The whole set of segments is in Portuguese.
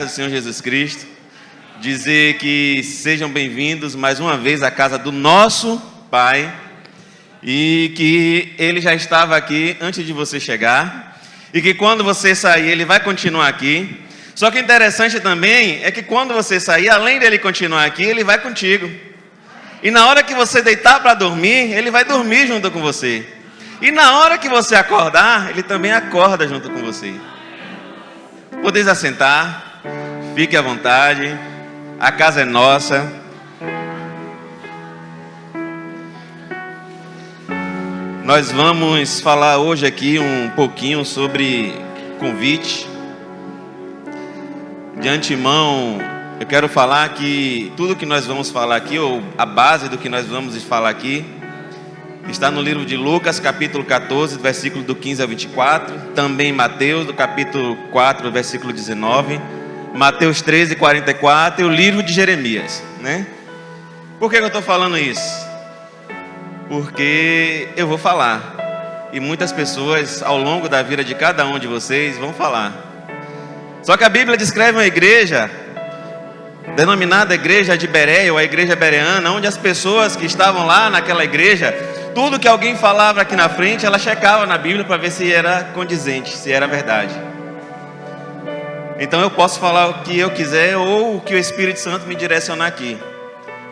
Do Senhor Jesus Cristo, dizer que sejam bem-vindos mais uma vez à casa do nosso Pai e que Ele já estava aqui antes de você chegar e que quando você sair Ele vai continuar aqui. Só que o interessante também é que quando você sair, além dele continuar aqui, Ele vai contigo. E na hora que você deitar para dormir, Ele vai dormir junto com você. E na hora que você acordar, Ele também acorda junto com você. Podeis assentar. Fique à vontade, a casa é nossa. Nós vamos falar hoje aqui um pouquinho sobre convite. De antemão, eu quero falar que tudo que nós vamos falar aqui, ou a base do que nós vamos falar aqui, está no livro de Lucas, capítulo 14, versículo do 15 ao 24. Também Mateus, do capítulo 4, versículo 19. Mateus 13, 44 e o livro de Jeremias, né? Por que eu estou falando isso? Porque eu vou falar e muitas pessoas ao longo da vida de cada um de vocês vão falar. Só que a Bíblia descreve uma igreja denominada igreja de Bereia, ou a igreja bereana, onde as pessoas que estavam lá naquela igreja, tudo que alguém falava aqui na frente, ela checava na Bíblia para ver se era condizente, se era verdade. Então eu posso falar o que eu quiser ou o que o Espírito Santo me direcionar aqui.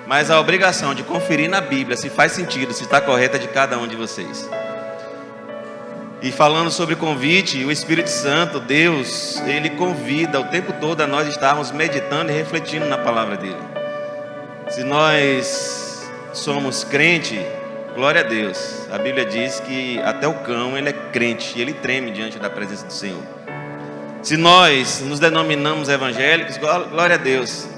Mas a obrigação de conferir na Bíblia se faz sentido, se está correta de cada um de vocês. E falando sobre convite, o Espírito Santo, Deus, Ele convida o tempo todo a nós estarmos meditando e refletindo na palavra dEle. Se nós somos crente, glória a Deus. A Bíblia diz que até o cão, ele é crente e ele treme diante da presença do Senhor. Se nós nos denominamos evangélicos, glória a Deus.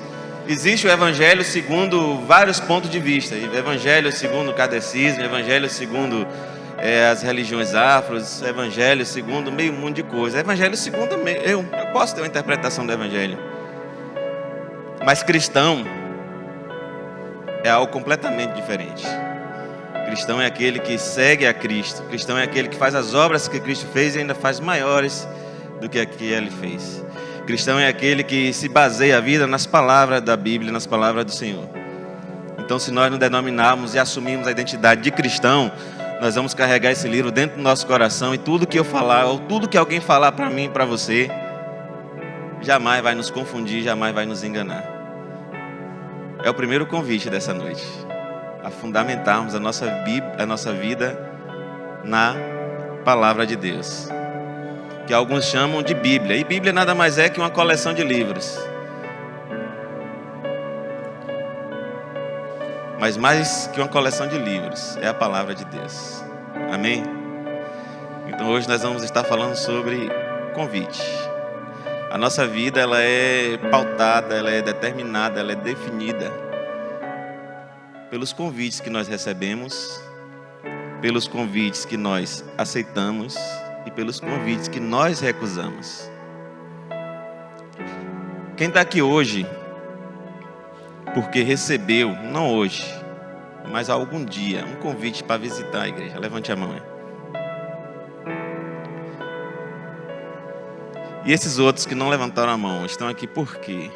Existe o evangelho segundo vários pontos de vista. Evangelho segundo o catecismo, evangelho segundo as religiões afros, evangelho segundo meio mundo de coisas. Evangelho segundo eu posso ter uma interpretação do evangelho. Mas cristão é algo completamente diferente. Cristão é aquele que segue a Cristo. Cristão é aquele que faz as obras que Cristo fez e ainda faz maiores do que ele fez. Cristão é aquele que se baseia a vida nas palavras da Bíblia, nas palavras do Senhor. Então, se nós nos denominarmos e assumirmos a identidade de cristão, nós vamos carregar esse livro dentro do nosso coração, e tudo que eu falar, ou tudo que alguém falar para mim e para você, jamais vai nos confundir, jamais vai nos enganar. É o primeiro convite dessa noite, a fundamentarmos a nossa vida na palavra de Deus, que alguns chamam de Bíblia. E Bíblia nada mais é que uma coleção de livros. Mas mais que uma coleção de livros, é a palavra de Deus. Amém? Então hoje nós vamos estar falando sobre convite. A nossa vida, ela é pautada, ela é determinada, ela é definida pelos convites que nós recebemos, pelos convites que nós aceitamos e pelos convites que nós recusamos. Quem está aqui hoje porque recebeu, não hoje, mas algum dia, um convite para visitar a igreja? Levante a mão. E esses outros que não levantaram a mão, estão aqui por quê?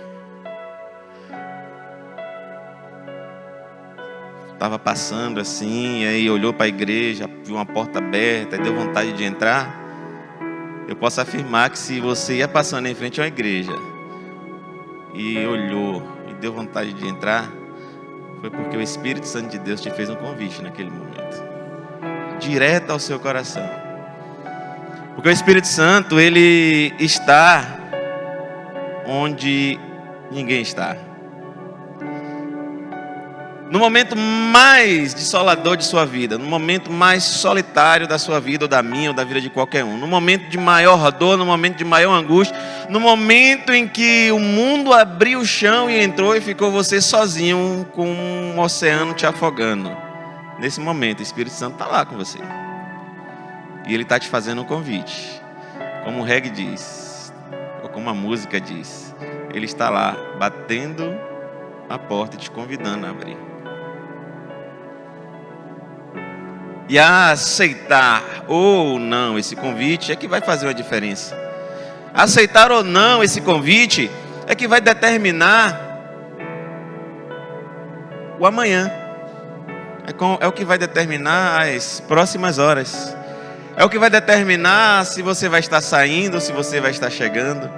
Estava passando assim, e aí olhou para a igreja, viu uma porta aberta, e deu vontade de entrar. Eu posso afirmar que se você ia passando em frente a uma igreja e olhou e deu vontade de entrar, foi porque o Espírito Santo de Deus te fez um convite naquele momento, direto ao seu coração. Porque o Espírito Santo, ele está onde ninguém está. No momento mais desolador de sua vida, no momento mais solitário da sua vida, ou da minha, ou da vida de qualquer um, no momento de maior dor, no momento de maior angústia, no momento em que o mundo abriu o chão e entrou e ficou você sozinho, com um oceano te afogando. Nesse momento, o Espírito Santo está lá com você. E ele está te fazendo um convite. Como o reggae diz, ou como a música diz, ele está lá, batendo a porta e te convidando a abrir. E a aceitar ou não esse convite é que vai fazer uma diferença. Aceitar ou não esse convite é que vai determinar o amanhã. É o que vai determinar as próximas horas. É o que vai determinar se você vai estar saindo, se você vai estar chegando.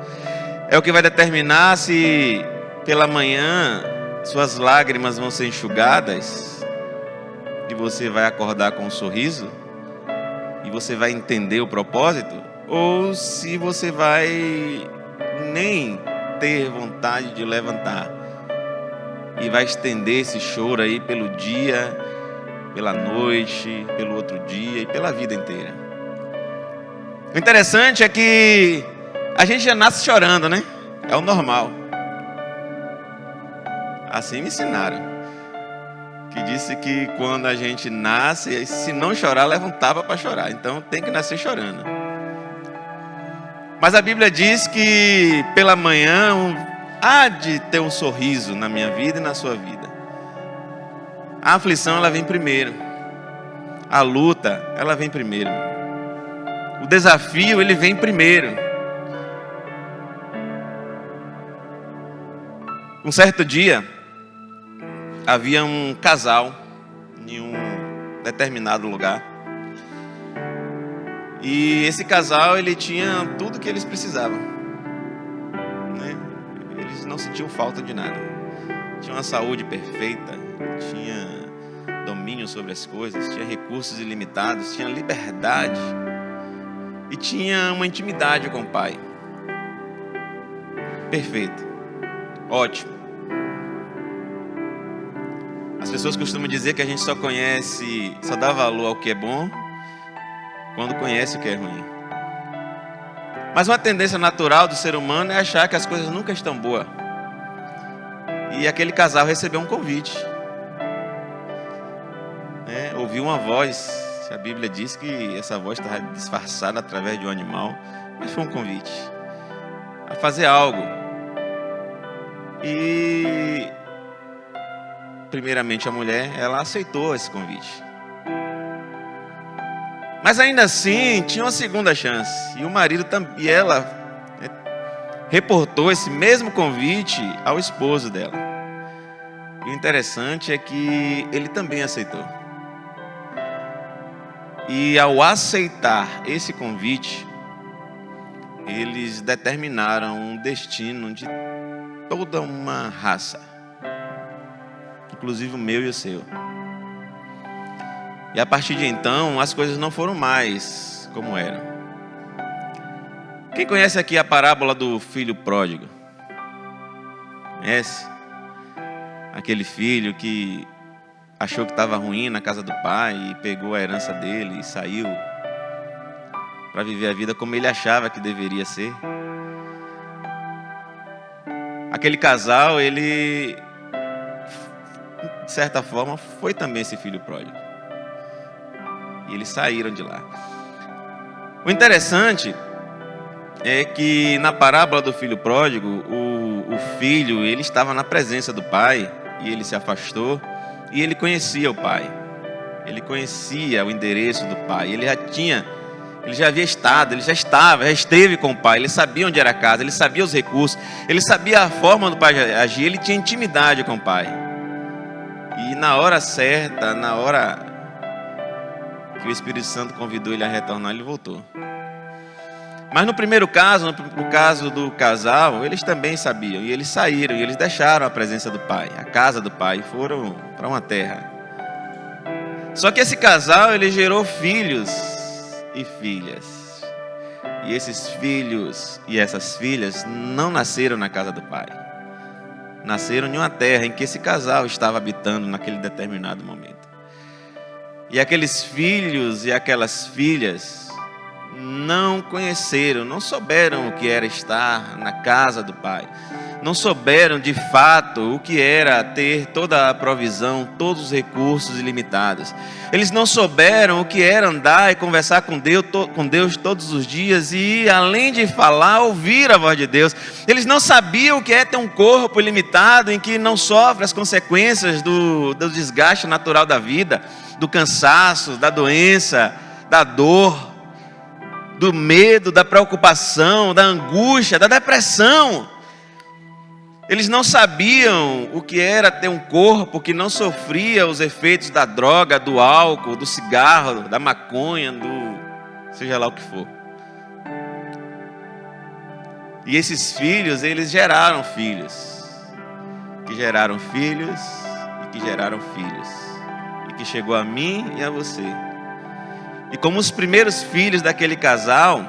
É o que vai determinar se pela manhã suas lágrimas vão ser enxugadas e você vai acordar com um sorriso e você vai entender o propósito, ou se você vai nem ter vontade de levantar e vai estender esse choro aí pelo dia, pela noite, pelo outro dia e pela vida inteira. O interessante é que a gente já nasce chorando, né? É o normal. Assim me ensinaram. Que disse que quando a gente nasce, se não chorar, leva um tapa para chorar. Então tem que nascer chorando. Mas a Bíblia diz que pela manhã há de ter um sorriso na minha vida e na sua vida. A aflição, ela vem primeiro. A luta, ela vem primeiro. O desafio, ele vem primeiro. Um certo dia, havia um casal em um determinado lugar. E esse casal, ele tinha tudo que eles precisavam, né? Eles não sentiam falta de nada. Tinha uma saúde perfeita, tinha domínio sobre as coisas, tinha recursos ilimitados, tinha liberdade e tinha uma intimidade com o Pai. Perfeito, ótimo. As pessoas costumam dizer que a gente só dá valor ao que é bom quando conhece o que é ruim. Mas uma tendência natural do ser humano é achar que as coisas nunca estão boas. E aquele casal recebeu um convite. Ouviu uma voz. A Bíblia diz que essa voz estava disfarçada através de um animal. Mas foi um convite a fazer algo. E primeiramente a mulher, ela aceitou esse convite. Mas ainda assim, tinha uma segunda chance. E o marido também, e ela reportou esse mesmo convite ao esposo dela. E o interessante é que ele também aceitou. E ao aceitar esse convite, eles determinaram um destino de toda uma raça, inclusive o meu e o seu. E a partir de então, as coisas não foram mais como eram. Quem conhece aqui a parábola do filho pródigo? Conhece? Aquele filho que achou que estava ruim na casa do pai e pegou a herança dele e saiu para viver a vida como ele achava que deveria ser. Aquele casal, ele, de certa forma, foi também esse filho pródigo. E eles saíram de lá. O interessante é que na parábola do filho pródigo, o filho, ele estava na presença do pai e ele se afastou e ele conhecia o pai. Ele conhecia o endereço do pai. Ele já esteve com o pai. Ele sabia onde era a casa, ele sabia os recursos, ele sabia a forma do pai agir, ele tinha intimidade com o pai. E na hora certa, na hora que o Espírito Santo convidou ele a retornar, ele voltou. Mas no primeiro caso, no caso do casal, eles também sabiam. E eles saíram, e eles deixaram a presença do pai, a casa do pai, e foram para uma terra. Só que esse casal, ele gerou filhos e filhas. E esses filhos e essas filhas não nasceram na casa do pai. Nasceram em uma terra em que esse casal estava habitando naquele determinado momento. E aqueles filhos e aquelas filhas não conheceram, não souberam o que era estar na casa do pai. Não souberam de fato o que era ter toda a provisão, todos os recursos ilimitados. Eles não souberam o que era andar e conversar com Deus todos os dias e, além de falar, ouvir a voz de Deus. Eles não sabiam o que é ter um corpo ilimitado em que não sofre as consequências do desgaste natural da vida, do cansaço, da doença, da dor, do medo, da preocupação, da angústia, da depressão. Eles não sabiam o que era ter um corpo que não sofria os efeitos da droga, do álcool, do cigarro, da maconha, seja lá o que for. E esses filhos, eles geraram filhos, que geraram filhos e que geraram filhos, e que chegou a mim e a você. E como os primeiros filhos daquele casal,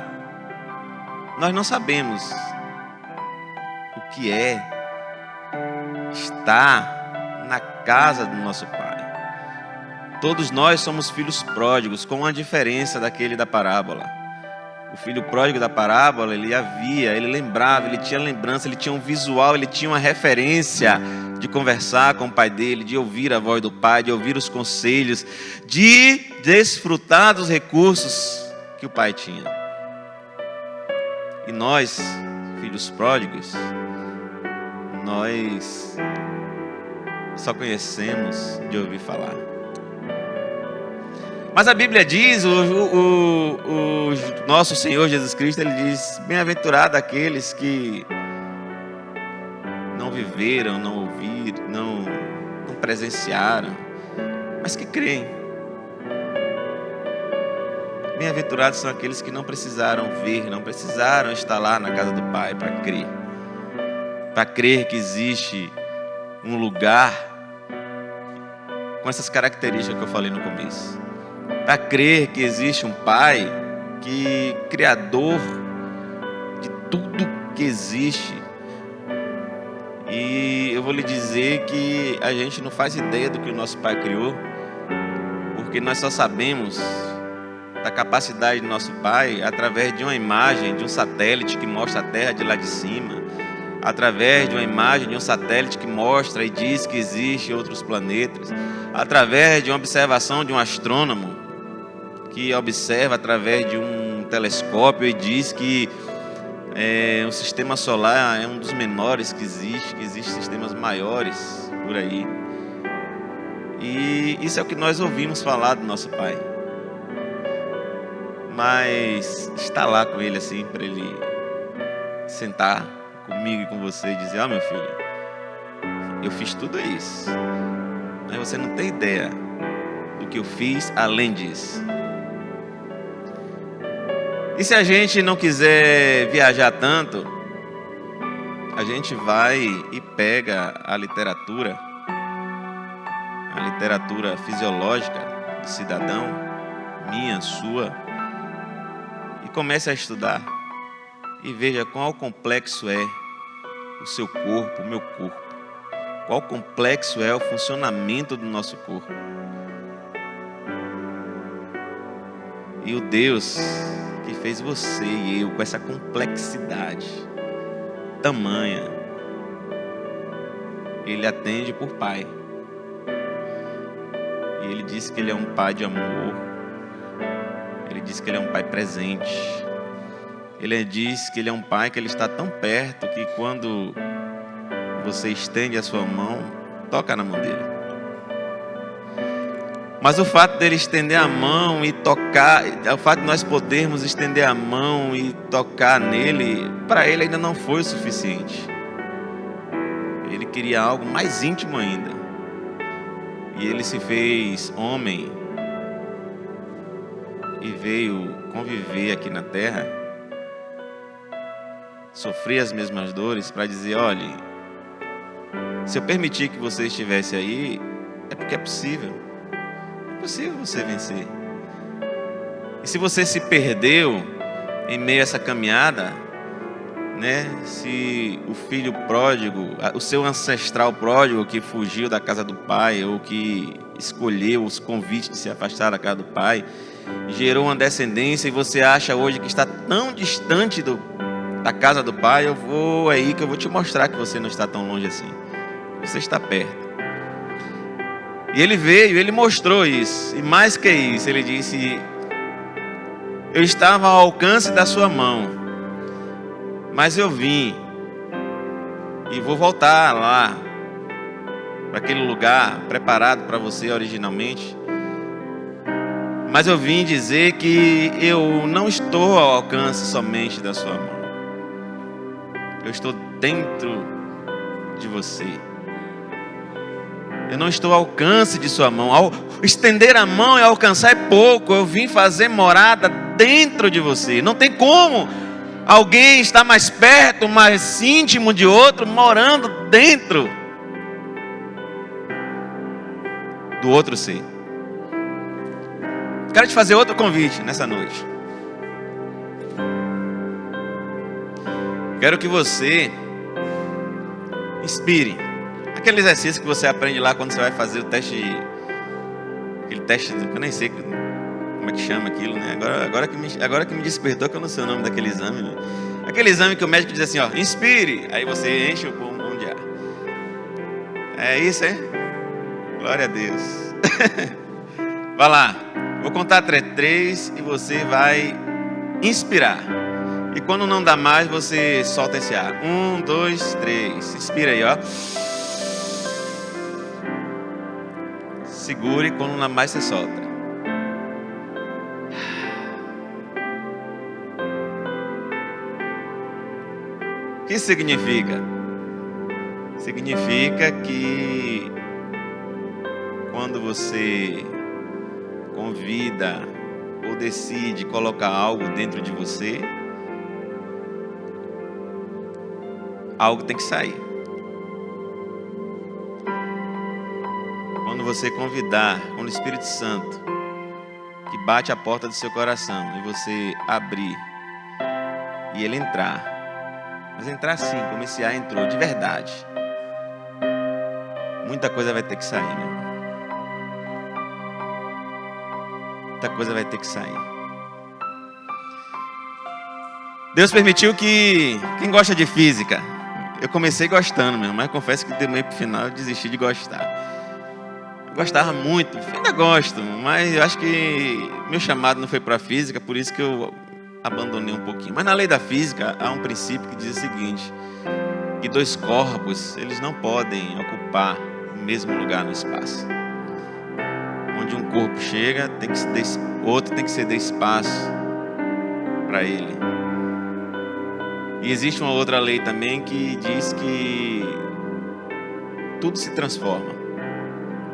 nós não sabemos o que é estar na casa do nosso Pai. Todos nós somos filhos pródigos, com uma diferença daquele da parábola. O filho pródigo da parábola, ele lembrava, ele tinha lembrança, ele tinha um visual, ele tinha uma referência de conversar com o pai dele, de ouvir a voz do pai, de ouvir os conselhos, de desfrutar dos recursos que o pai tinha. E nós, filhos pródigos, nós só conhecemos de ouvir falar. Mas a Bíblia diz, o nosso Senhor Jesus Cristo, Ele diz: bem-aventurado aqueles que não viveram, não ouviram, não presenciaram, mas que creem. Bem-aventurados são aqueles que não precisaram ver, não precisaram estar lá na casa do Pai para crer. Para crer que existe um lugar com essas características que eu falei no começo. Para crer que existe um Pai que criador de tudo que existe. E eu vou lhe dizer que a gente não faz ideia do que o nosso Pai criou, porque nós só sabemos da capacidade do nosso Pai através de uma imagem de um satélite que mostra a Terra de lá de cima, através de uma imagem de um satélite que mostra e diz que existem outros planetas, através de uma observação de um astrônomo que observa através de um telescópio e diz que o sistema solar é um dos menores que existem sistemas maiores por aí. E isso é o que nós ouvimos falar do nosso Pai. Mas estar lá com Ele assim, para Ele sentar comigo e com você e dizer: ó, meu filho, eu fiz tudo isso, mas você não tem ideia do que eu fiz além disso. E se a gente não quiser viajar tanto, a gente vai e pega a literatura fisiológica do cidadão, minha, sua, e comece a estudar e veja qual complexo é o seu corpo, o meu corpo, qual complexo é o funcionamento do nosso corpo. E o Deus que fez você e eu com essa complexidade tamanha, Ele atende por Pai. E Ele diz que Ele é um Pai de amor. Ele diz que Ele é um Pai presente. Ele diz que Ele é um Pai que Ele está tão perto que quando você estende a sua mão, toca na mão dele. Mas o fato dele estender a mão e tocar, o fato de nós podermos estender a mão e tocar nele, para ele ainda não foi o suficiente. Ele queria algo mais íntimo ainda. E ele se fez homem e veio conviver aqui na terra, sofrer as mesmas dores para dizer: olhe, se eu permitir que você estivesse aí, é porque é possível. É possível você vencer. E se você se perdeu em meio a essa caminhada, né? Se o filho pródigo, o seu ancestral pródigo que fugiu da casa do pai, ou que escolheu os convites de se afastar da casa do pai, gerou uma descendência, e você acha hoje que está tão distante da casa do pai, eu vou aí que eu vou te mostrar que você não está tão longe assim. Você está perto. E ele veio, ele mostrou isso. E mais que isso, ele disse: eu estava ao alcance da sua mão, mas eu vim e vou voltar lá, para aquele lugar preparado para você originalmente. Mas eu vim dizer que eu não estou ao alcance somente da sua mão. Eu estou dentro de você. Eu não estou ao alcance de sua mão. Ao estender a mão e alcançar é pouco. Eu vim fazer morada dentro de você. Não tem como alguém estar mais perto, mais íntimo de outro, morando dentro do outro ser. Quero te fazer outro convite nessa noite. Quero que você inspire. Aquele exercício que você aprende lá quando você vai fazer o teste. Aquele teste, eu nem sei como é que chama aquilo, né? Agora que me despertou, que eu não sei o nome daquele exame, né? Aquele exame que o médico diz assim, ó, inspire. Aí você enche o pulmão de ar. É isso, hein? Glória a Deus. Vai lá. Vou contar até 3 e você vai inspirar. E quando não dá mais, você solta esse ar. 1, 2, 3. Inspira aí, ó. Segure, quando não dá mais, você solta. O que isso significa? Significa que quando você convida ou decide colocar algo dentro de você, algo tem que sair. Quando você convidar, quando o Espírito Santo que bate a porta do seu coração e você abrir e ele entrar, mas entrar assim, como esse ar entrou, de verdade, muita coisa vai ter que sair, meu irmão. Muita coisa vai ter que sair. Deus permitiu que... Quem gosta de física? Eu comecei gostando mesmo, mas confesso que de meio pro final eu desisti de gostar. Eu gostava muito, ainda gosto, mas eu acho que meu chamado não foi para física, por isso que eu abandonei um pouquinho. Mas na lei da física há um princípio que diz o seguinte, que 2 corpos, eles não podem ocupar o mesmo lugar no espaço. Onde um corpo chega, outro tem que ceder espaço para ele. E existe uma outra lei também que diz que tudo se transforma,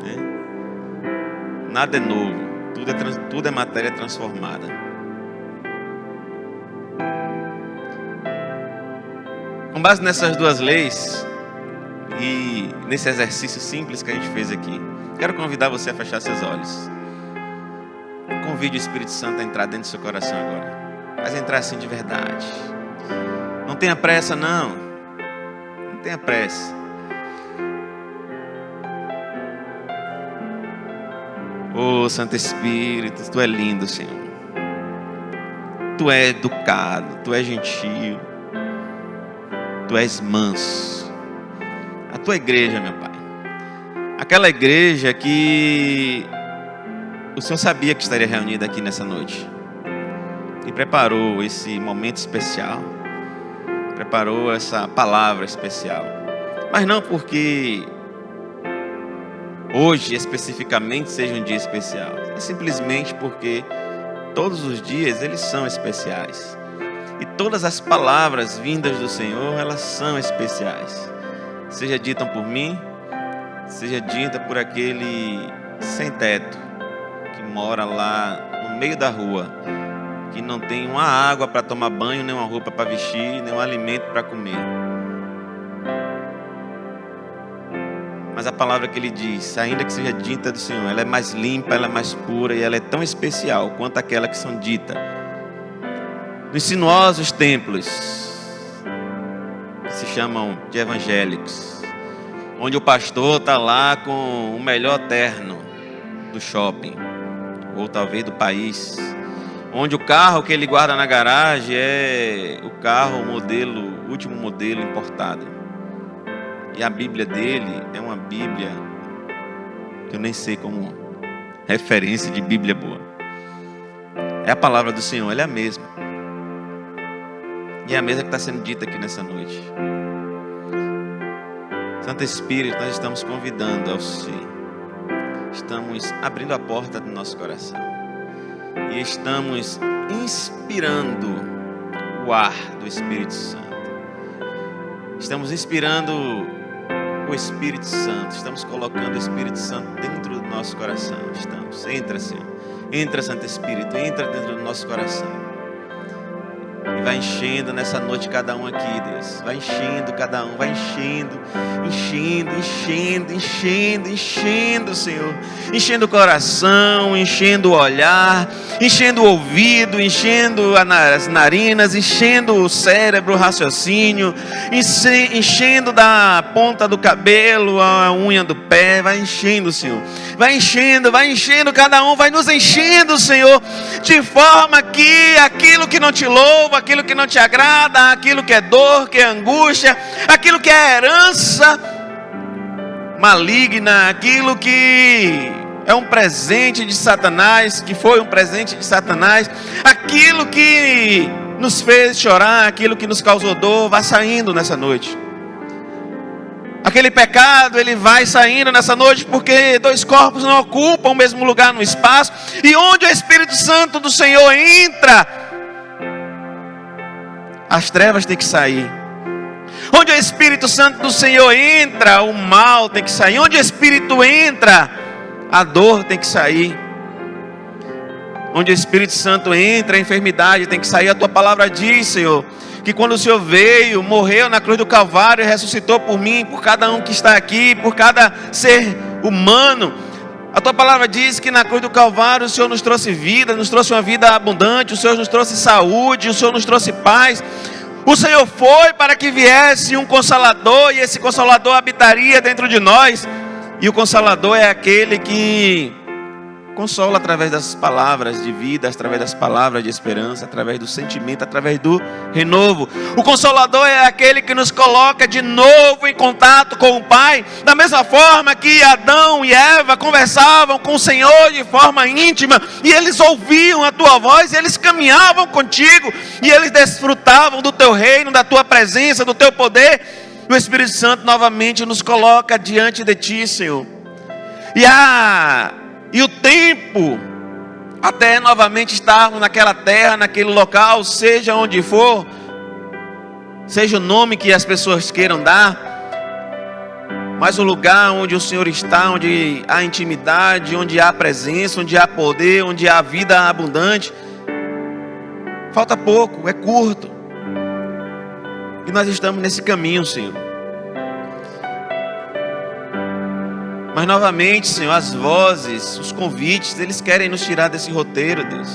né? Nada é novo, tudo é matéria transformada. Com base nessas 2 leis e nesse exercício simples que a gente fez aqui, quero convidar você a fechar seus olhos. Convide o Espírito Santo a entrar dentro do seu coração agora. Mas entrar assim de verdade. Não tenha pressa, não. Não tenha pressa. Oh, Santo Espírito, Tu é lindo, Senhor. Tu é educado, Tu é gentil. Tu és manso. A Tua igreja, meu Pai. Aquela igreja que o Senhor sabia que estaria reunida aqui nessa noite. E preparou esse momento especial. Preparou essa palavra especial. Mas não porque hoje especificamente seja um dia especial. É simplesmente porque todos os dias eles são especiais. E todas as palavras vindas do Senhor, elas são especiais. Seja dita por mim, seja dita por aquele sem teto, que mora lá no meio da rua, que não tem uma água para tomar banho, nem uma roupa para vestir, nem um alimento para comer. Mas a palavra que ele diz, ainda que seja dita do Senhor, ela é mais limpa, ela é mais pura e ela é tão especial quanto aquela que são ditas nos sinuosos templos, que se chamam de evangélicos, onde o pastor está lá com o melhor terno do shopping, ou talvez do país, onde o carro que ele guarda na garagem é o carro último modelo importado. E a Bíblia dele é uma Bíblia que eu nem sei como referência de Bíblia boa. É a palavra do Senhor, ela é a mesma. E é a mesma que está sendo dita aqui nessa noite. Santo Espírito, nós estamos convidando ao Senhor. Estamos abrindo a porta do nosso coração. E estamos inspirando o ar do Espírito Santo. Estamos inspirando o Espírito Santo. Estamos colocando o Espírito Santo dentro do nosso coração. Entra, Senhor. Entra, Santo Espírito. Entra dentro do nosso coração. E vai enchendo nessa noite cada um aqui, Deus. Vai enchendo cada um. Vai enchendo, Senhor. Enchendo o coração, enchendo o olhar, enchendo o ouvido, enchendo as narinas, enchendo o cérebro, o raciocínio, enchendo da ponta do cabelo, a unha do pé. Vai enchendo, Senhor. Vai enchendo cada um. Vai nos enchendo, Senhor, de forma que aquilo que não te louva, aquilo que não te agrada, aquilo que é dor, que é angústia, aquilo que é herança maligna, aquilo que é um presente de Satanás, que foi um presente de Satanás, aquilo que nos fez chorar, aquilo que nos causou dor, vai saindo nessa noite. Aquele pecado, ele vai saindo nessa noite, porque dois corpos não ocupam o mesmo lugar no espaço, e onde o Espírito Santo do Senhor entra, as trevas têm que sair. Onde o Espírito Santo do Senhor entra, o mal tem que sair. Onde o Espírito entra, a dor tem que sair. Onde o Espírito Santo entra, a enfermidade tem que sair. A tua palavra diz, Senhor, que quando o Senhor veio, morreu na cruz do Calvário e ressuscitou por mim, por cada um que está aqui, por cada ser humano. A tua palavra diz que na cruz do Calvário o Senhor nos trouxe vida, nos trouxe uma vida abundante, o Senhor nos trouxe saúde, o Senhor nos trouxe paz. O Senhor foi para que viesse um Consolador, e esse Consolador habitaria dentro de nós. E o Consolador é aquele que consola através das palavras de vida, através das palavras de esperança, através do sentimento, através do renovo. O Consolador é aquele que nos coloca de novo em contato com o Pai, da mesma forma que Adão e Eva conversavam com o Senhor de forma íntima, e eles ouviam a tua voz, e eles caminhavam contigo, e eles desfrutavam do teu reino, da tua presença, do teu poder. O Espírito Santo novamente nos coloca diante de ti, Senhor. E o tempo, até novamente estarmos naquela terra, naquele local, seja onde for, seja o nome que as pessoas queiram dar, mas o lugar onde o Senhor está, onde há intimidade, onde há presença, onde há poder, onde há vida abundante, falta pouco, é curto, e nós estamos nesse caminho, Senhor. Mas novamente, Senhor, as vozes, os convites, eles querem nos tirar desse roteiro, Deus.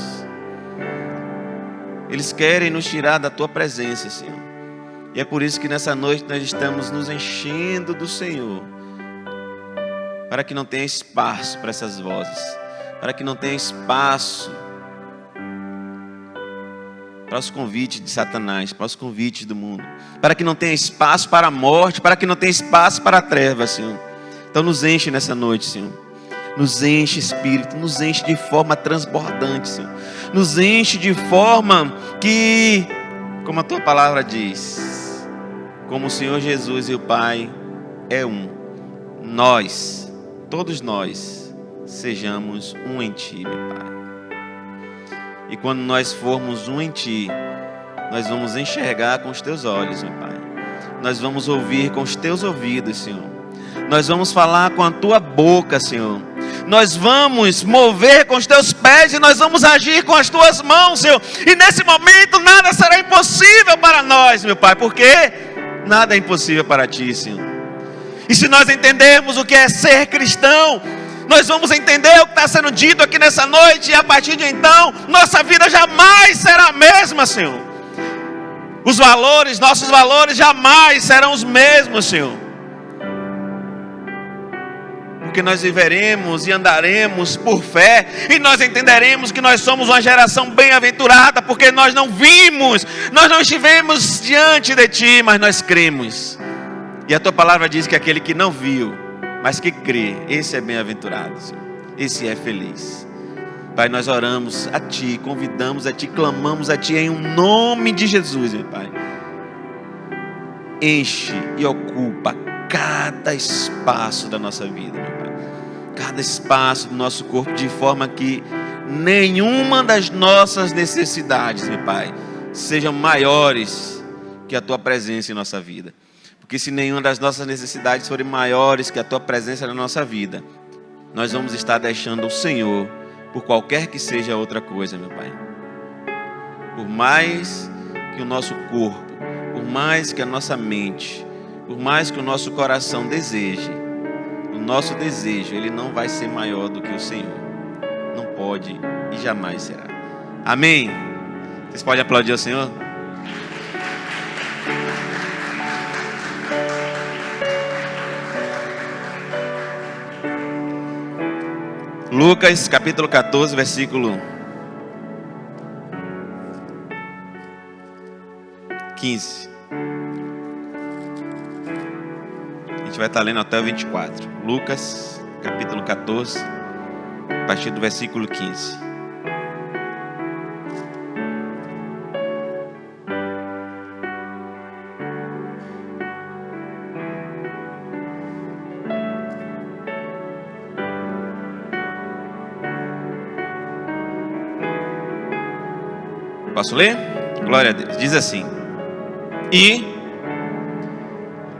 Eles querem nos tirar da tua presença, Senhor. E é por isso que nessa noite nós estamos nos enchendo do Senhor, para que não tenha espaço para essas vozes, para que não tenha espaço para os convites de Satanás, para os convites do mundo, para que não tenha espaço para a morte, para que não tenha espaço para a treva, Senhor. Então nos enche nessa noite, Senhor. Nos enche, Espírito, nos enche de forma transbordante, Senhor. Nos enche de forma que, como a tua palavra diz, como o Senhor Jesus e o Pai é um, nós, todos nós, sejamos um em Ti, meu Pai. E quando nós formos um em Ti, nós vamos enxergar com os Teus olhos, meu Pai. Nós vamos ouvir com os Teus ouvidos, Senhor. Nós vamos falar com a tua boca, Senhor. Nós vamos mover com os teus pés e nós vamos agir com as tuas mãos, Senhor. E nesse momento nada será impossível para nós, meu Pai, porque nada é impossível para ti, Senhor. E se nós entendermos o que é ser cristão, nós vamos entender o que está sendo dito aqui nessa noite, e a partir de então, nossa vida jamais será a mesma, Senhor. Os valores, nossos valores jamais serão os mesmos, Senhor. Porque nós viveremos e andaremos por fé, e nós entenderemos que nós somos uma geração bem-aventurada, porque nós não vimos, nós não estivemos diante de Ti, mas nós cremos. E a Tua palavra diz que aquele que não viu, mas que crê, esse é bem-aventurado, Senhor. Esse é feliz. Pai, nós oramos a Ti, convidamos a Ti, clamamos a Ti em nome de Jesus, meu Pai. Enche e ocupa cada espaço da nossa vida, meu Pai. Cada espaço do nosso corpo, de forma que nenhuma das nossas necessidades, meu Pai, sejam maiores que a Tua presença em nossa vida. Porque se nenhuma das nossas necessidades forem maiores que a tua presença na nossa vida, nós vamos estar deixando o Senhor por qualquer que seja outra coisa, meu Pai. Por mais que o nosso corpo, por mais que a nossa mente, por mais que o nosso coração deseje, o nosso desejo, ele não vai ser maior do que o Senhor. Não pode e jamais será. Amém? Vocês podem aplaudir ao Senhor? Lucas capítulo 14, versículo 15. A gente vai estar lendo até o 24. Lucas capítulo 14, a partir do versículo 15. Posso ler? Glória a Deus. Diz assim: E,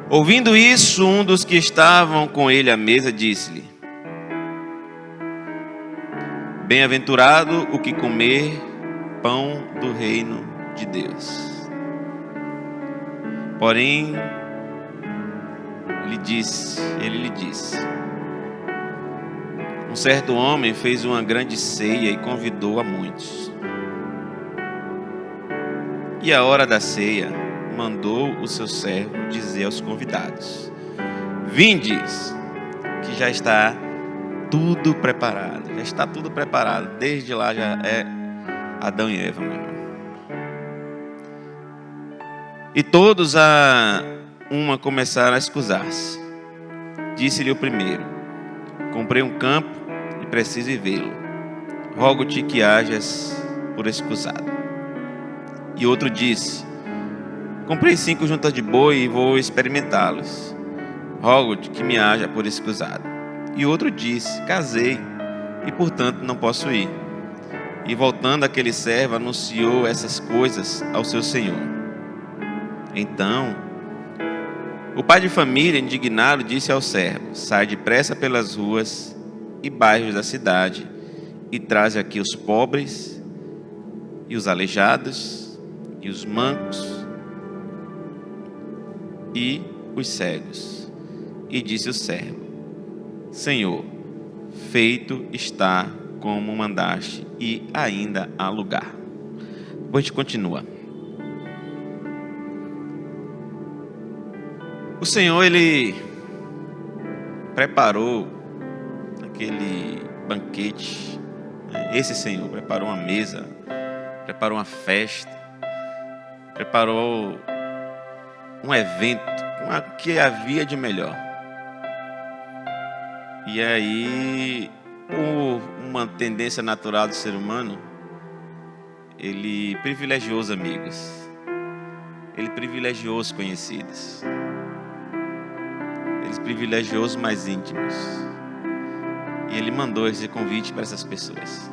ouvindo isso, um dos que estavam com ele à mesa disse-lhe: Bem-aventurado o que comer pão do reino de Deus. Porém, ele lhe disse: Um certo homem fez uma grande ceia e convidou a muitos. E à hora da ceia, mandou o seu servo dizer aos convidados: Vindes, que já está tudo preparado. Já está tudo preparado. Desde lá já é Adão e Eva, meu irmão. E todos a uma começaram a escusar-se. Disse-lhe o primeiro: Comprei um campo e preciso ir vê-lo. Rogo-te que hajas por escusado. E outro disse: Comprei 5 juntas de boi e vou experimentá-los. Rogo-te que me haja por escusado. E outro disse: Casei e portanto não posso ir. E voltando aquele servo anunciou essas coisas ao seu senhor. Então o pai de família, indignado, disse ao servo: Sai depressa pelas ruas e bairros da cidade e traze aqui os pobres e os aleijados e os mancos e os cegos. E disse o servo: Senhor, feito está como mandaste, e ainda há lugar. Depois a gente continua. O Senhor, ele preparou aquele banquete. Esse Senhor preparou uma mesa, preparou uma festa, preparou um evento, o que havia de melhor. E aí, por uma tendência natural do ser humano, ele privilegiou os amigos, ele privilegiou os conhecidos, ele privilegiou os mais íntimos, e ele mandou esse convite para essas pessoas.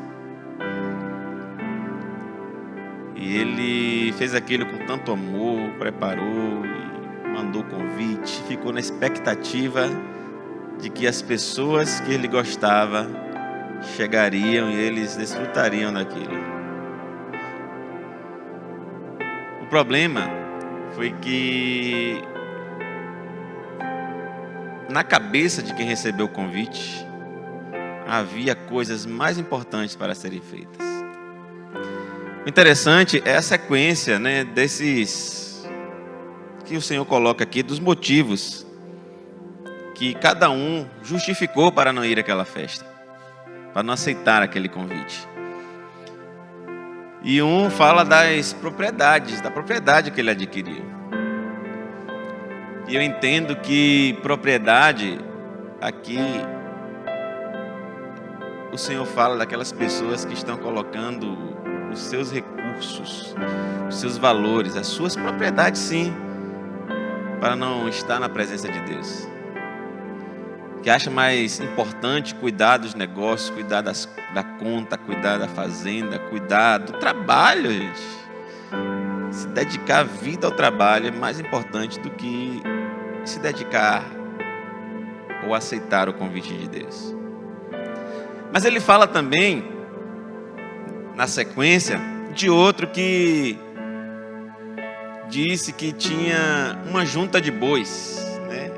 E ele fez aquilo com tanto amor, preparou e mandou o convite, ficou na expectativa de que as pessoas que ele gostava chegariam e eles desfrutariam daquilo. O problema foi que na cabeça de quem recebeu o convite havia coisas mais importantes para serem feitas. O interessante é a sequência, desses que o Senhor coloca aqui, dos motivos que cada um justificou para não ir àquela festa, para não aceitar aquele convite. E um fala das propriedades, da propriedade que ele adquiriu. E eu entendo que propriedade, aqui, o Senhor fala daquelas pessoas que estão colocando os seus recursos, os seus valores, as suas propriedades, sim, para não estar na presença de Deus. Que acha mais importante cuidar dos negócios, cuidar da conta, cuidar da fazenda, cuidar do trabalho, gente. Se dedicar a vida ao trabalho é mais importante do que se dedicar ou aceitar o convite de Deus. Mas ele fala também, na sequência, de outro que disse que tinha uma junta de bois, né?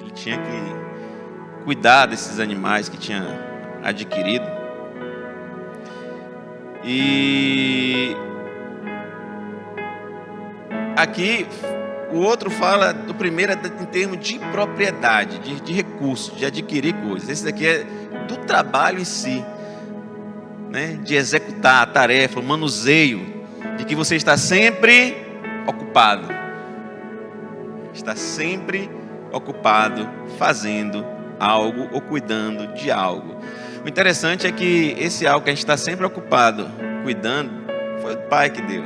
Ele tinha que cuidar desses animais que tinha adquirido. E aqui o outro fala do primeiro em termos de propriedade, de recurso, de adquirir coisas. Esse daqui é do trabalho em si, né? De executar a tarefa, o manuseio, de que você está sempre ocupado. Está sempre ocupado fazendo algo ou cuidando de algo. O interessante é que esse algo que a gente está sempre ocupado cuidando, foi o Pai que deu.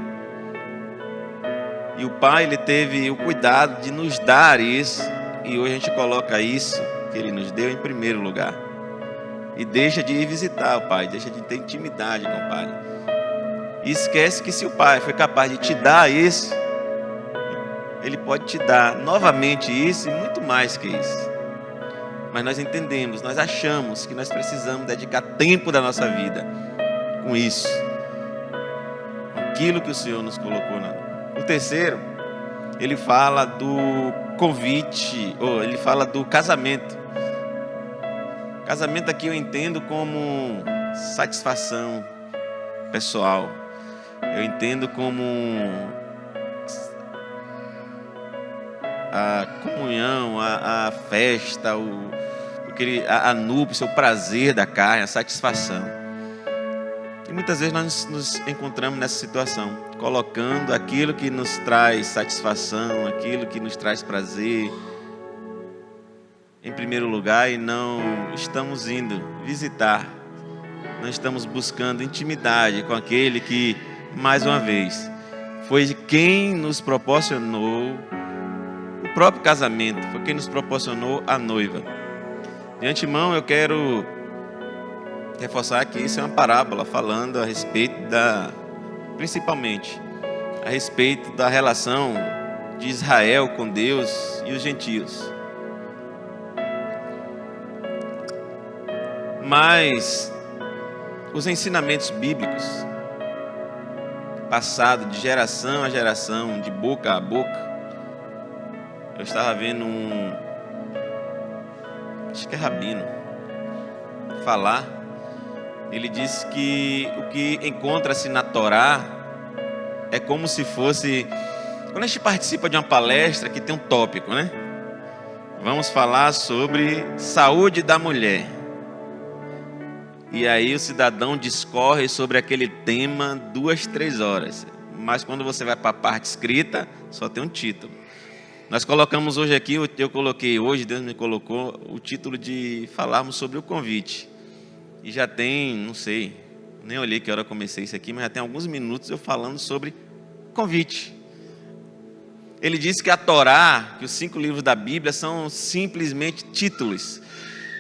E o Pai, Ele teve o cuidado de nos dar isso. E hoje a gente coloca isso que Ele nos deu em primeiro lugar. E deixa de ir visitar o Pai, deixa de ter intimidade com o Pai. E esquece que se o Pai foi capaz de te dar isso, Ele pode te dar novamente isso e muito mais que isso. Mas nós entendemos, nós achamos que nós precisamos dedicar tempo da nossa vida com isso. Aquilo que o Senhor nos colocou na... O terceiro, ele fala do convite, ou ele fala do casamento. Casamento aqui eu entendo como satisfação pessoal. Eu entendo como a comunhão, a festa, a núpcia, o prazer da carne, a satisfação. E muitas vezes nós nos encontramos nessa situação, colocando aquilo que nos traz satisfação, aquilo que nos traz prazer em primeiro lugar, e não estamos indo visitar, não estamos buscando intimidade com aquele que, mais uma vez, foi quem nos proporcionou o próprio casamento, foi quem nos proporcionou a noiva. De antemão eu quero reforçar que isso é uma parábola falando a respeito principalmente a respeito da relação de Israel com Deus e os gentios. Mas os ensinamentos bíblicos, passado de geração a geração, de boca a boca, eu estava vendo acho que é rabino, falar. Ele disse que o que encontra-se na Torá é como se fosse... Quando a gente participa de uma palestra que tem um tópico, né? Vamos falar sobre saúde da mulher. E aí o cidadão discorre sobre aquele tema 2, 3 horas. Mas quando você vai para a parte escrita, só tem um título. Nós colocamos hoje aqui, eu coloquei hoje, Deus me colocou o título de falarmos sobre o convite. E já tem, não sei, nem olhei que hora eu comecei isso aqui, mas já tem alguns minutos eu falando sobre convite. Ele disse que a Torá, que os 5 livros da Bíblia são simplesmente títulos,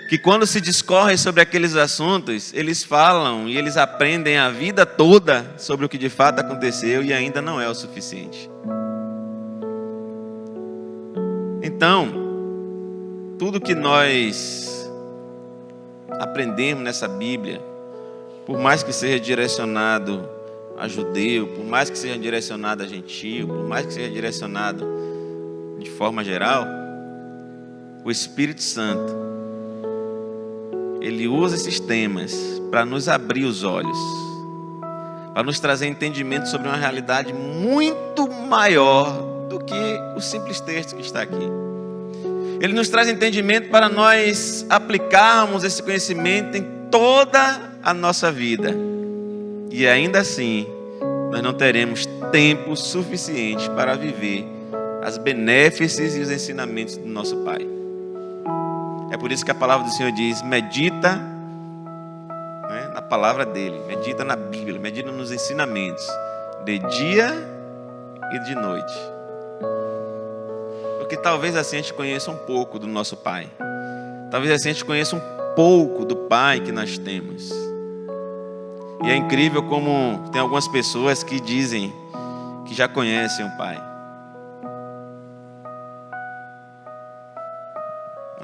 que quando se discorre sobre aqueles assuntos, eles falam e eles aprendem a vida toda sobre o que de fato aconteceu e ainda não é o suficiente. Então, tudo que nós aprendemos nessa Bíblia, por mais que seja direcionado a judeu, por mais que seja direcionado a gentio, por mais que seja direcionado de forma geral, o Espírito Santo, ele usa esses temas para nos abrir os olhos, para nos trazer entendimento sobre uma realidade muito maior do que o simples texto que está aqui. Ele nos traz entendimento para nós aplicarmos esse conhecimento em toda a nossa vida. E ainda assim, nós não teremos tempo suficiente para viver as benéfices e os ensinamentos do nosso Pai. É por isso que a palavra do Senhor diz: medita, né, na palavra dele, medita na Bíblia, medita nos ensinamentos, de dia e de noite. Porque talvez assim a gente conheça um pouco do nosso Pai. Talvez assim a gente conheça um pouco do Pai que nós temos. E é incrível como tem algumas pessoas que dizem que já conhecem o Pai.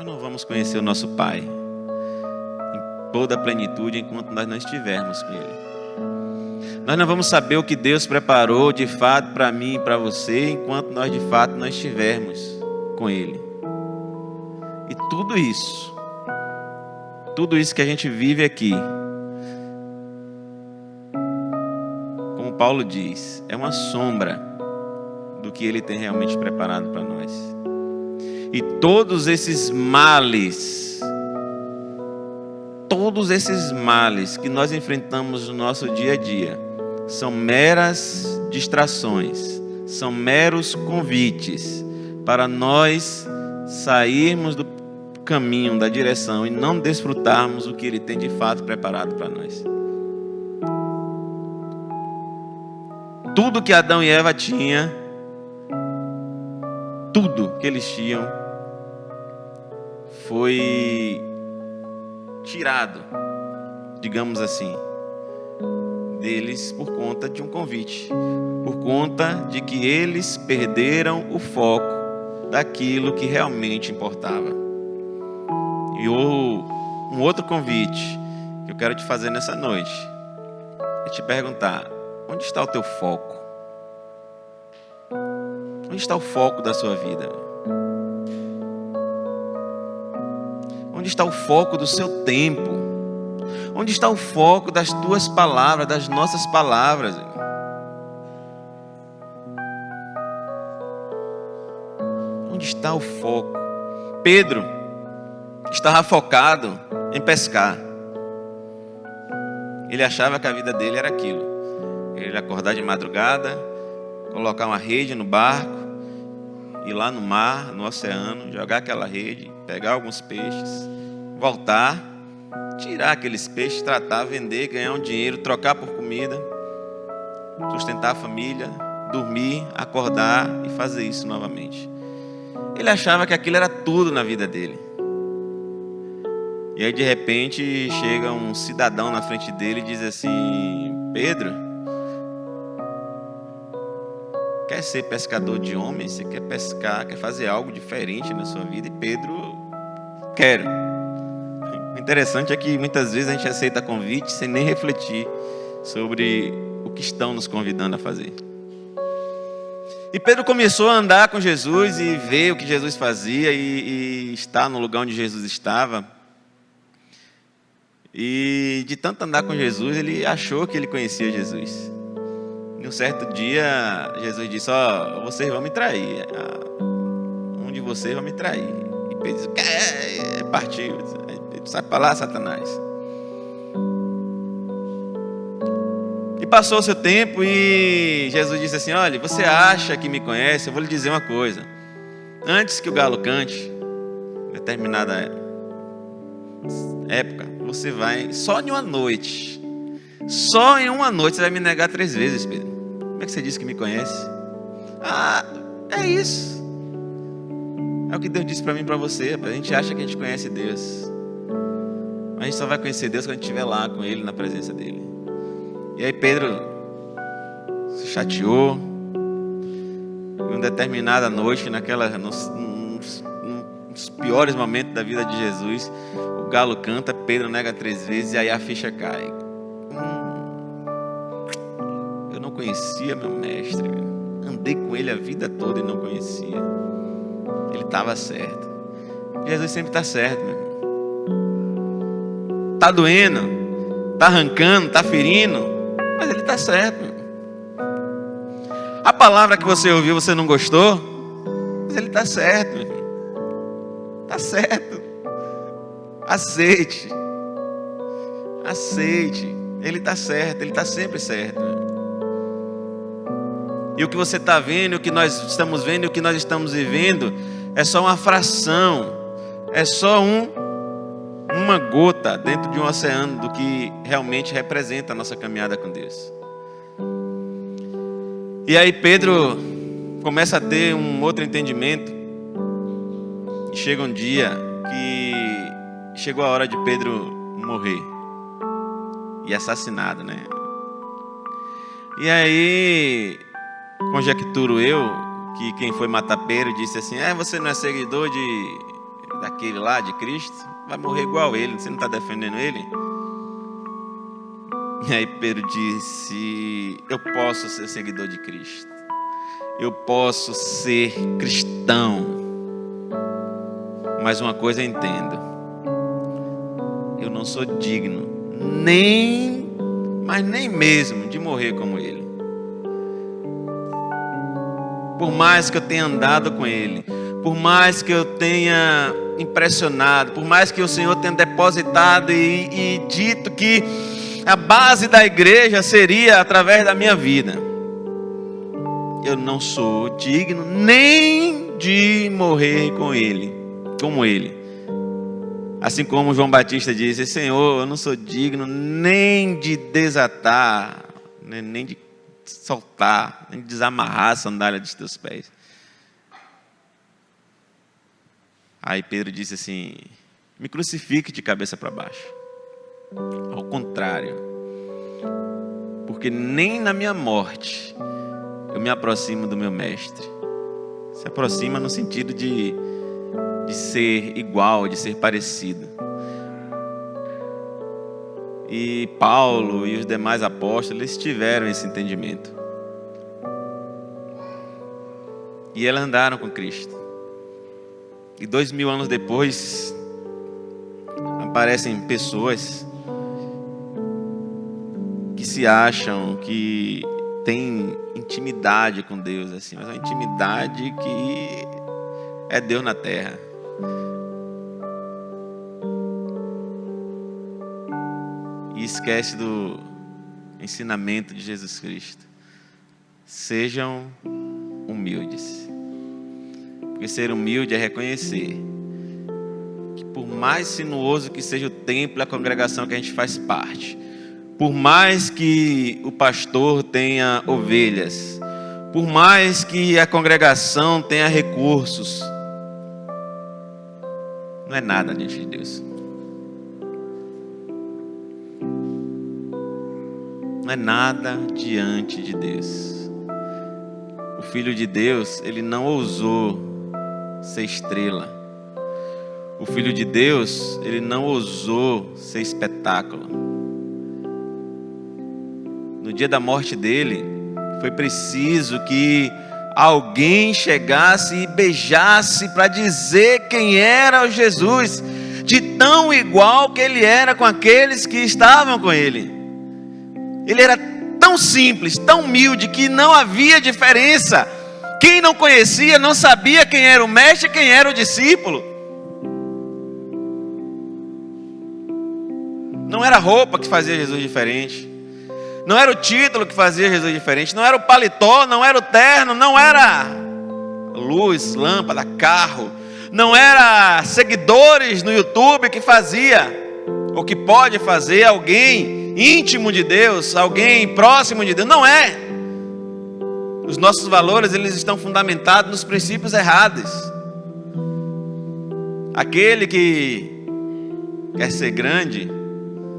nós não vamos conhecer o nosso Pai em toda a plenitude enquanto nós não estivermos com Ele. Nós não vamos saber o que Deus preparou de fato para mim e para você enquanto nós de fato não estivermos com Ele. E tudo isso que a gente vive aqui, como Paulo diz, é uma sombra do que Ele tem realmente preparado para nós. E todos esses males que nós enfrentamos no nosso dia a dia, são meras distrações, são meros convites para nós sairmos do caminho, da direção e não desfrutarmos o que Ele tem de fato preparado para nós. Tudo que Adão e Eva tinham, tudo que eles tinham, foi tirado, digamos assim, deles por conta de um convite, por conta de que eles perderam o foco daquilo que realmente importava. E um outro convite que eu quero te fazer nessa noite é te perguntar: onde está o teu foco? Onde está o foco da sua vida? Onde está o foco do seu tempo? Onde está o foco das tuas palavras, das nossas palavras? Onde está o foco? Pedro estava focado em pescar. Ele achava que a vida dele era aquilo. Ele acordar de madrugada, colocar uma rede no barco, ir lá no mar, no oceano, jogar aquela rede, pegar alguns peixes, voltar, tirar aqueles peixes, tratar, vender, ganhar um dinheiro, trocar por comida, sustentar a família, dormir, acordar e fazer isso novamente. Ele achava que aquilo era tudo na vida dele. E aí de repente chega um cidadão na frente dele e diz assim: Pedro, quer ser pescador de homens? Você quer pescar, quer fazer algo diferente na sua vida? E Pedro, quero. O interessante é que muitas vezes a gente aceita convite sem nem refletir sobre o que estão nos convidando a fazer. E Pedro começou a andar com Jesus e ver o que Jesus fazia e estar no lugar onde Jesus estava. E de tanto andar com Jesus, ele achou que ele conhecia Jesus. E um certo dia, Jesus disse: ó, vocês vão me trair. Um de vocês vai me trair. E Pedro disse: partiu. Sai para lá, Satanás. E passou o seu tempo e Jesus disse assim: olha, você acha que me conhece? Eu vou lhe dizer uma coisa. Antes que o galo cante, determinada época, você vai, só em uma noite você vai me negar 3 vezes, Pedro. Como é que você disse que me conhece? É isso. É o que Deus disse para mim e para você. A gente acha que a gente conhece Deus, mas a gente só vai conhecer Deus quando a gente estiver lá com Ele, na presença dEle. E aí Pedro se chateou. Em uma determinada noite, nos piores momentos da vida de Jesus, o galo canta, Pedro nega 3 vezes e aí a ficha cai. Eu não conhecia meu mestre, andei com ele a vida toda e não conhecia. Ele estava certo. Jesus sempre está certo, meu irmão. Está doendo, está arrancando, está ferindo, mas ele está certo, meu irmão. A palavra que você ouviu você não gostou, mas ele está certo, meu irmão. Está certo. Aceite. Ele está certo, ele está sempre certo. E o que você está vendo, o que nós estamos vendo, o que nós estamos vivendo, é só uma fração, é só uma gota dentro de um oceano do que realmente representa a nossa caminhada com Deus. E aí Pedro começa a ter um outro entendimento. E chega um dia que chegou a hora de Pedro morrer e assassinado, né? E aí conjecturo eu que quem foi matar Pedro disse assim: você não é seguidor daquele lá, de Cristo, vai morrer igual ele, você não está defendendo ele? E aí Pedro disse: eu posso ser seguidor de Cristo, eu posso ser cristão, mas uma coisa eu entendo: eu não sou digno, mas nem mesmo de morrer como ele. Por mais que eu tenha andado com ele, por mais que eu tenha impressionado, por mais que o Senhor tenha depositado e dito que a base da igreja seria através da minha vida, eu não sou digno nem de morrer com ele, como ele. Assim como João Batista disse: Senhor, eu não sou digno nem de desatar, nem de soltar, nem de desamarrar a sandália dos teus pés. Aí Pedro disse assim: me crucifique de cabeça para baixo. Ao contrário, porque nem na minha morte eu me aproximo do meu mestre. Se aproxima no sentido de ser igual, de ser parecido. E Paulo e os demais apóstolos, eles tiveram esse entendimento. E eles andaram com Cristo. E 2000 anos depois, aparecem pessoas que se acham que têm intimidade com Deus, assim, mas é uma intimidade que é Deus na terra. E esquece do ensinamento de Jesus Cristo. Sejam humildes. Porque ser humilde é reconhecer que, por mais sinuoso que seja o templo e a congregação que a gente faz parte, por mais que o pastor tenha ovelhas, por mais que a congregação tenha recursos, não é nada diante de Deus. Não é nada diante de Deus. O Filho de Deus, ele não ousou ser estrela. O Filho de Deus, ele não ousou ser espetáculo. No dia da morte dele, foi preciso que alguém chegasse e beijasse para dizer quem era o Jesus, de tão igual que ele era com aqueles que estavam com ele. Ele era tão simples, tão humilde, que não havia diferença. Quem não conhecia não sabia quem era o mestre e quem era o discípulo. Não era a roupa que fazia Jesus diferente. Não era o título que fazia Jesus diferente. Não era o paletó, não era o terno, não era luz, lâmpada, carro. Não era seguidores no YouTube que fazia, ou que pode fazer alguém íntimo de Deus, alguém próximo de Deus. Não é. Os nossos valores, eles estão fundamentados nos princípios errados. Aquele que quer ser grande,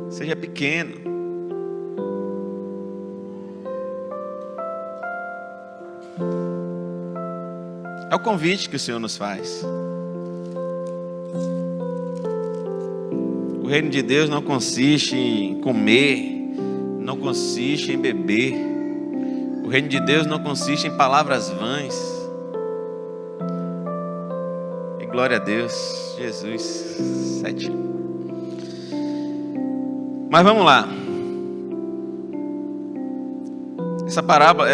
seja pequeno. É o convite que o Senhor nos faz. O reino de Deus não consiste em comer, não consiste em beber. O reino de Deus não consiste em palavras vãs. E glória a Deus, Jesus, 7. Mas vamos lá. Essa parábola,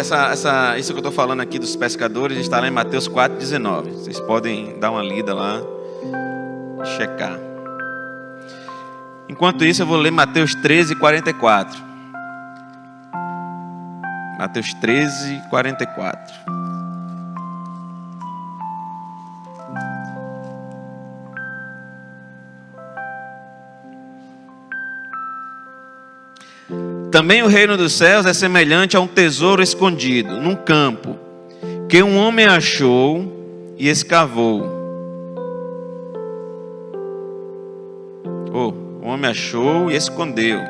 isso que eu estou falando aqui dos pescadores está lá em Mateus 4,19. Vocês podem dar uma lida lá, checar. Enquanto isso, eu vou ler Mateus 13:44. Mateus 13:44. Também o reino dos céus é semelhante a um tesouro escondido num campo, que um homem achou e escavou. O homem achou e escondeu.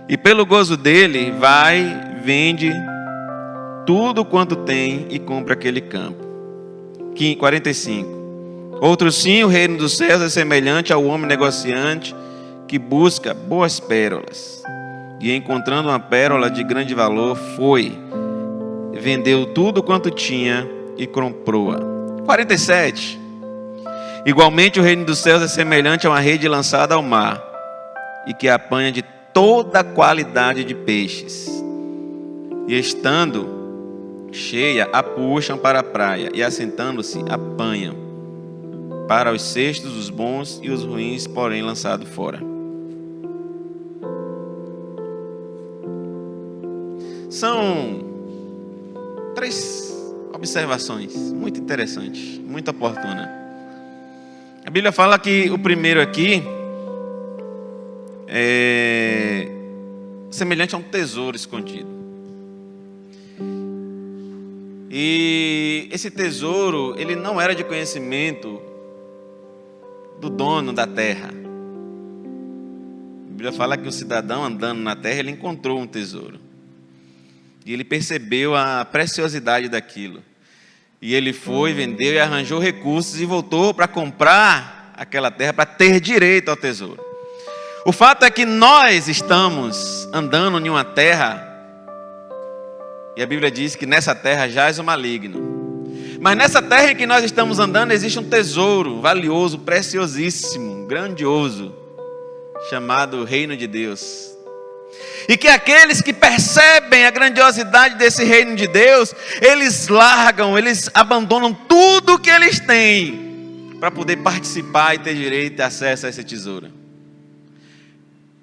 E pelo gozo dele, vai, vende tudo quanto tem e compra aquele campo. 45. Outro sim, o reino dos céus é semelhante ao homem negociante que busca boas pérolas. E encontrando uma pérola de grande valor, foi, vendeu tudo quanto tinha e comprou-a. 47. Igualmente o reino dos céus é semelhante a uma rede lançada ao mar, e que apanha de toda qualidade de peixes. E estando cheia, a puxam para a praia, e assentando-se, apanham. Para os cestos, os bons e os ruins, porém, lançados fora. São 3 observações muito interessantes, muito oportunas. A Bíblia fala que o primeiro aqui é semelhante a um tesouro escondido. E esse tesouro, ele não era de conhecimento do dono da terra. A Bíblia fala que o cidadão andando na terra, ele encontrou um tesouro. E ele percebeu a preciosidade daquilo. E ele foi, vendeu e arranjou recursos e voltou para comprar aquela terra, para ter direito ao tesouro. O fato é que nós estamos andando em uma terra, e a Bíblia diz que nessa terra jaz o maligno. Mas nessa terra em que nós estamos andando existe um tesouro valioso, preciosíssimo, grandioso, chamado Reino de Deus. E que aqueles que percebem a grandiosidade desse Reino de Deus, eles largam, eles abandonam tudo o que eles têm para poder participar e ter direito e acesso a esse tesouro.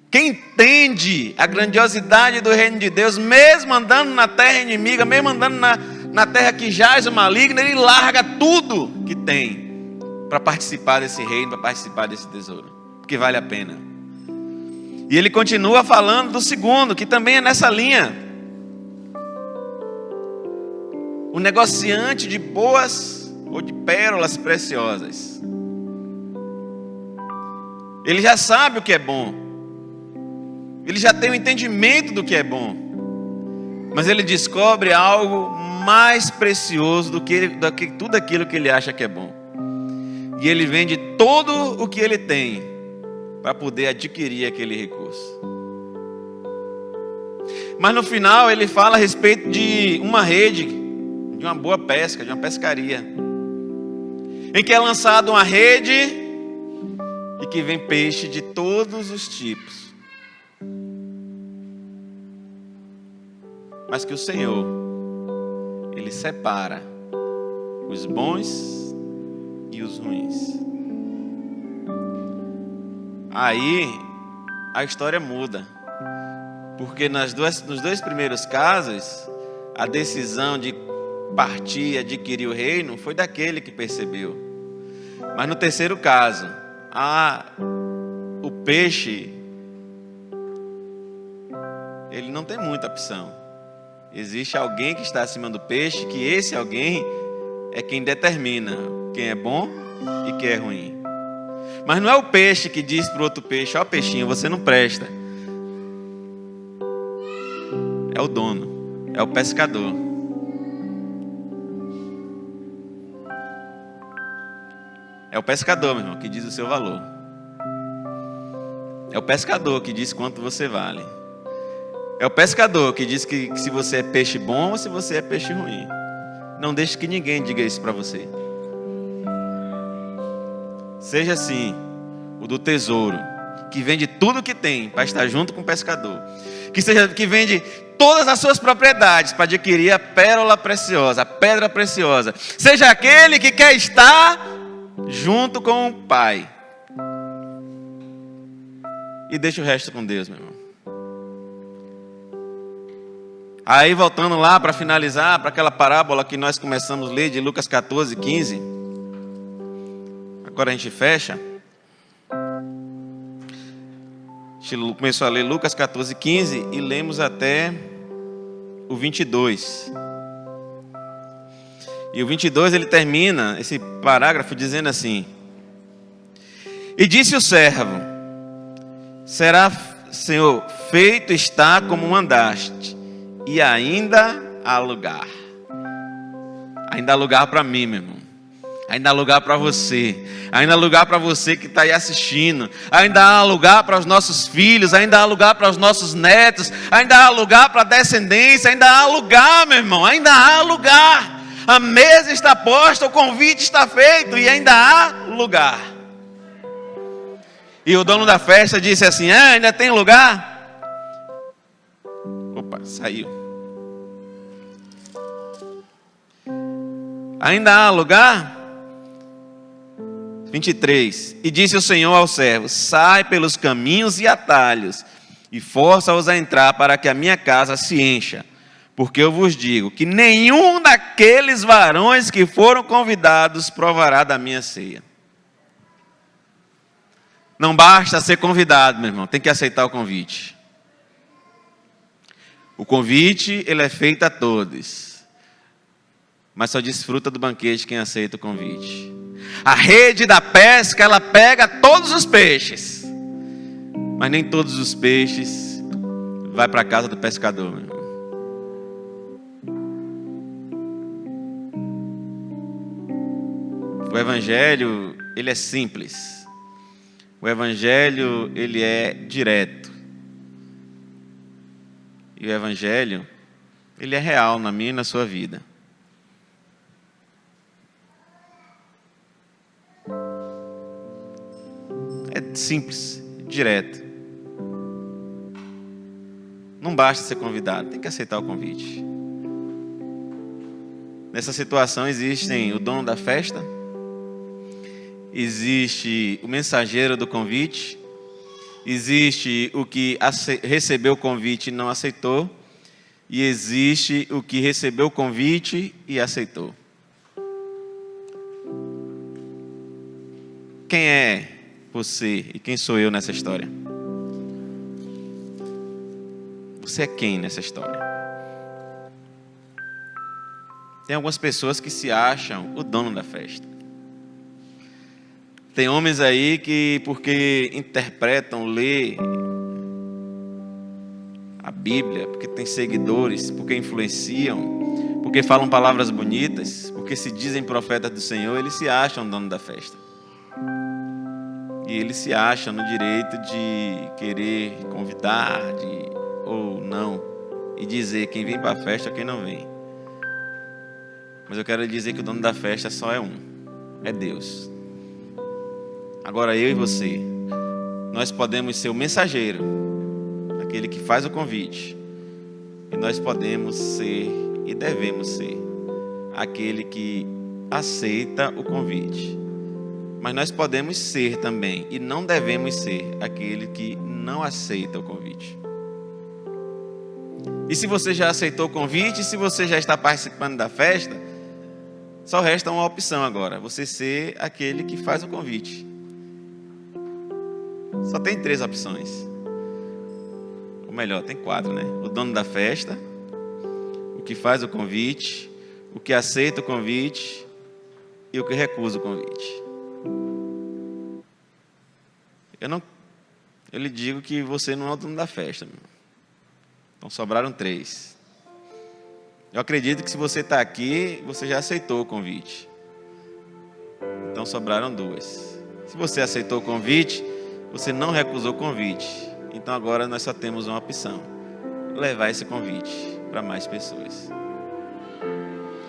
Quem entende a grandiosidade do Reino de Deus, mesmo andando na terra inimiga, mesmo andando na terra que jaz o maligno, ele larga tudo que tem para participar desse reino, para participar desse tesouro, porque vale a pena. E ele continua falando do segundo, que também é nessa linha. O negociante de boas ou de pérolas preciosas. Ele já sabe o que é bom. Ele já tem o entendimento do que é bom. Mas ele descobre algo mais precioso do que tudo aquilo que ele acha que é bom. E ele vende todo o que ele tem para poder adquirir aquele recurso. Mas no final ele fala a respeito de uma rede, de uma boa pesca, de uma pescaria, em que é lançada uma rede e que vem peixe de todos os tipos. Mas que o Senhor, Ele separa os bons e os ruins. Aí a história muda, porque nos dois primeiros casos, a decisão de partir e adquirir o reino foi daquele que percebeu. Mas no terceiro caso, o peixe, ele não tem muita opção. Existe alguém que está acima do peixe, que esse alguém é quem determina quem é bom e quem é ruim. Mas não é o peixe que diz para o outro peixe: ó peixinho, você não presta. É o dono, é o pescador. É o pescador, meu irmão, que diz o seu valor. É o pescador que diz quanto você vale. É o pescador que diz que se você é peixe bom ou se você é peixe ruim. Não deixe que ninguém diga isso para você. Seja assim, o do tesouro, que vende tudo que tem para estar junto com o pescador. Que vende todas as suas propriedades para adquirir a pérola preciosa, a pedra preciosa. Seja aquele que quer estar junto com o Pai. E deixa o resto com Deus, meu irmão. Aí voltando lá para finalizar, para aquela parábola que nós começamos a ler de Lucas 14, 15. Agora a gente fecha. A gente começou a ler Lucas 14, 15 e lemos até o 22. E o 22 ele termina esse parágrafo dizendo assim: e disse o servo: será, Senhor, feito está como mandaste, e ainda há lugar. Ainda há lugar para mim, meu irmão. Ainda há lugar para você, ainda há lugar para você que está aí assistindo, ainda há lugar para os nossos filhos, ainda há lugar para os nossos netos, ainda há lugar para a descendência, ainda há lugar, meu irmão, ainda há lugar. A mesa está posta, o convite está feito e ainda há lugar. E o dono da festa disse assim: ainda tem lugar? Opa, saiu. Ainda há lugar? 23. E disse o Senhor ao servo: sai pelos caminhos e atalhos, e força-os a entrar, para que a minha casa se encha. Porque eu vos digo que nenhum daqueles varões que foram convidados provará da minha ceia. Não basta ser convidado, meu irmão, tem que aceitar o convite. O convite, ele é feito a todos, mas só desfruta do banquete quem aceita o convite. A rede da pesca, ela pega todos os peixes, mas nem todos os peixes vai para a casa do pescador, meu irmão. O evangelho, ele é simples. O evangelho, ele é direto. E o evangelho, ele é real na minha e na sua vida. É simples, direto. Não basta ser convidado, tem que aceitar o convite. Nessa situação existem o dono da festa, existe o mensageiro do convite, existe o que recebeu o convite e não aceitou, e existe o que recebeu o convite e aceitou. Quem é você e quem sou eu nessa história? Você é quem nessa história? Tem algumas pessoas que se acham o dono da festa. Tem homens aí que, porque interpretam, lê a Bíblia, porque tem seguidores, porque influenciam, porque falam palavras bonitas, porque se dizem profetas do Senhor, eles se acham dono da festa. E eles se acham no direito de querer convidar, ou não, e dizer quem vem para a festa ou quem não vem. Mas eu quero lhe dizer que o dono da festa só é um, é Deus. Agora eu e você, nós podemos ser o mensageiro, aquele que faz o convite, e nós podemos ser e devemos ser aquele que aceita o convite. Mas nós podemos ser também, e não devemos ser, aquele que não aceita o convite. E se você já aceitou o convite, se você já está participando da festa, só resta uma opção agora: você ser aquele que faz o convite. Só tem 3 opções. Ou melhor, tem 4, né? O dono da festa, o que faz o convite, o que aceita o convite e o que recusa o convite. Eu lhe digo que você não é o dono da festa, meu. Então sobraram 3. Eu acredito que se você está aqui, você já aceitou o convite. Então sobraram 2. Se você aceitou o convite, você não recusou o convite. Então agora nós só temos uma opção: levar esse convite para mais pessoas.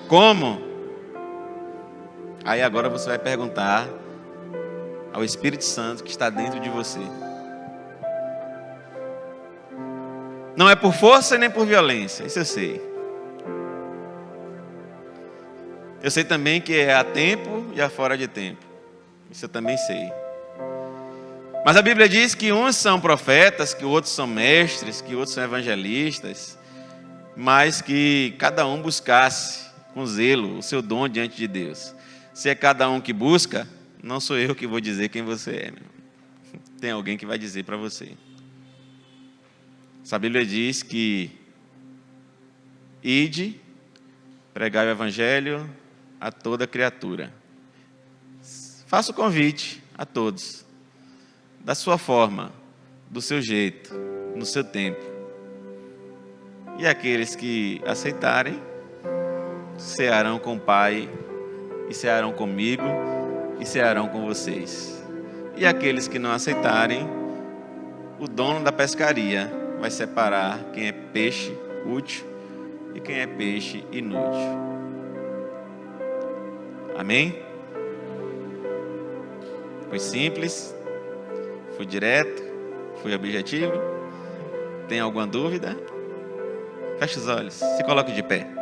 Como? Aí agora você vai perguntar ao Espírito Santo que está dentro de você. Não é por força nem por violência, isso eu sei. Eu sei também que é a tempo e a fora de tempo. Isso eu também sei. Mas a Bíblia diz que uns são profetas, que outros são mestres, que outros são evangelistas, mas que cada um buscasse com zelo o seu dom diante de Deus. Se é cada um que busca, não sou eu que vou dizer quem você é, meu. Tem alguém que vai dizer para você. Essa Bíblia diz que ide, pregai o evangelho a toda criatura. Faça o convite a todos, da sua forma, do seu jeito, no seu tempo. E aqueles que aceitarem, cearão com o Pai e cearão comigo, e cearão com vocês. E aqueles que não aceitarem, o dono da pescaria vai separar quem é peixe útil e quem é peixe inútil. Amém? Foi simples, fui direto, fui objetivo. Tem alguma dúvida? Feche os olhos, se coloque de pé.